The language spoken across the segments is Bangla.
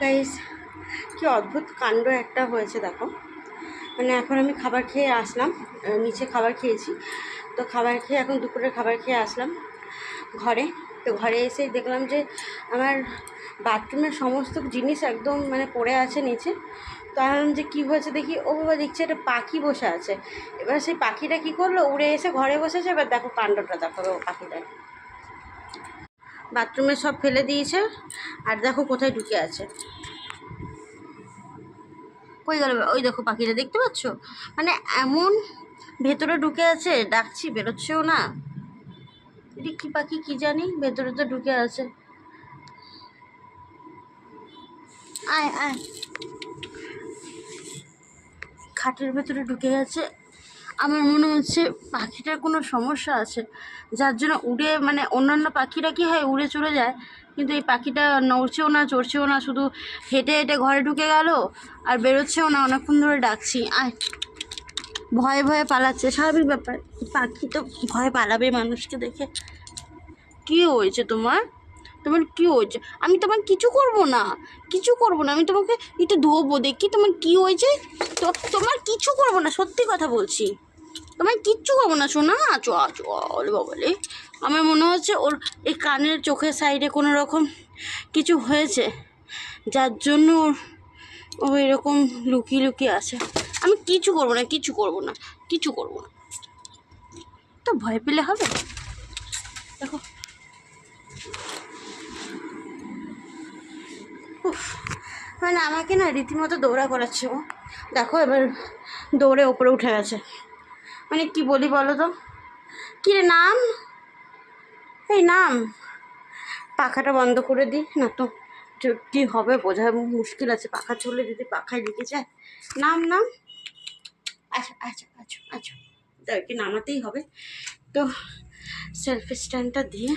গাইস, কি অদ্ভুত কাণ্ড একটা হয়েছে দেখো। মানে এখন আমি খাবার খেয়ে আসলাম, নিচে খাবার খেয়েছি। তো খাবার খেয়ে এখন দুপুরের খাবার খেয়ে আসলাম ঘরে। তো ঘরে এসে দেখলাম যে আমার বাথরুমের সমস্ত জিনিস একদম মানে পড়ে আছে নিচে। তো ভাবলাম যে কী হয়েছে দেখি, ও বাবা দেখছি একটা পাখি বসে আছে। এবার সেই পাখিটা কী করলো, উড়ে এসে ঘরে বসেছে। এবার দেখো কাণ্ডটা দেখো, পাখিটা বাথরুমে সব ফেলে দিয়েছে, আর দেখো কোথায় ঢুকে আছে। কই গেল? ওই দেখো পাখিটা, দেখতে পাচ্ছ? মানে এমন ভেতরে ঢুকে আছে, ডাকছি বেরোচ্ছেও না। এটি কী পাখি কি জানি, ভেতরে তো ঢুকে আছে। আয় আয়, খাটের ভেতরে ঢুকে গেছে। আমার মনে হচ্ছে পাখিটার কোনো সমস্যা আছে, যার জন্য উড়ে, মানে অন্যান্য পাখিরা কী হয় উড়ে চলে যায়, কিন্তু এই পাখিটা নড়ছেও না চড়ছেও না, শুধু হেঁটে হেঁটে ঘরে ঢুকে গেল আর বেরোচ্ছেও না। অনেকক্ষণ ধরে ডাকছি, আয়। ভয়ে ভয়ে পালাচ্ছে, স্বাভাবিক ব্যাপার, পাখি তো ভয় পালাবে মানুষকে দেখে। কী হয়েছে তোমার? তোমার কী হয়েছে? আমি তোমার কিছু করব না, কিছু করব না, আমি তোমাকে একটু ধোবো, দেখি তোমার কী হয়েছে। তো তোমার কিছু করবো না, সত্যি কথা বলছি, তোমার কিচ্ছু করবো না সোনা। চলে বাবলে, আমার মনে হচ্ছে ওর এই কানের চোখের সাইডে কোনো রকম কিছু হয়েছে, যার জন্য ও এরকম লুকিয়ে লুকিয়ে আছে। আমি কিছু করবো না, কিছু করবো না, কিছু করবো না। তো ভয় পেলে হবে? দেখো, মানে আমাকে না রীতিমতো দৌড়া করাচ্ছে ও। দেখো এবার দৌড়ে ওপরে উঠে গেছে। মানে কি বলি বলো তো? কী রে, নাম, এই নাম। পাখাটা বন্ধ করে দিই না তো কী হবে বোঝা মুশকিল আছে। পাখা চলে যদি পাখায় লেগে যায়। নাম নাম, আচ্ছা আচ্ছা আচ্ছা আচ্ছা, তাকে নামাতেই হবে। তো সেলফি স্ট্যান্ডটা দিয়ে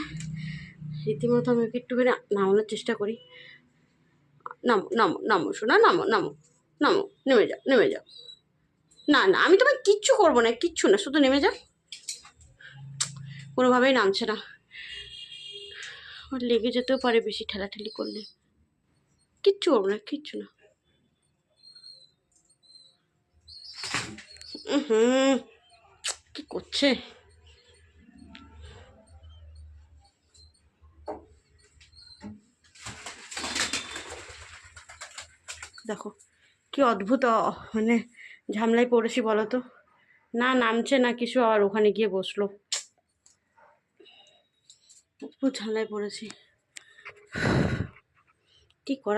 রীতিমতো আমি একটুখানি নামানোর চেষ্টা করি। নামো নামো নামো শোনা, নামো নামো নামো, নেমে যাও নেমে যাও। না না, আমি তোমার কিচ্ছু করবো না, কিচ্ছু না, শুধু নেমে যাও। কোনোভাবেই নামছে না, ওর লেগে যেতেও পারে বেশি ঠেলাঠেলি করলে। কিচ্ছু করবো না, কিচ্ছু না। হুম, কি করছে? দেখো কি অদ্ভুত, মানে ঝামেলায় পড়েছি বলো তো। না নামছে না কিছু, আর ওখানে গিয়ে বসলো। অদ্ভুত ঝামেলায় পড়েছি, কি করা।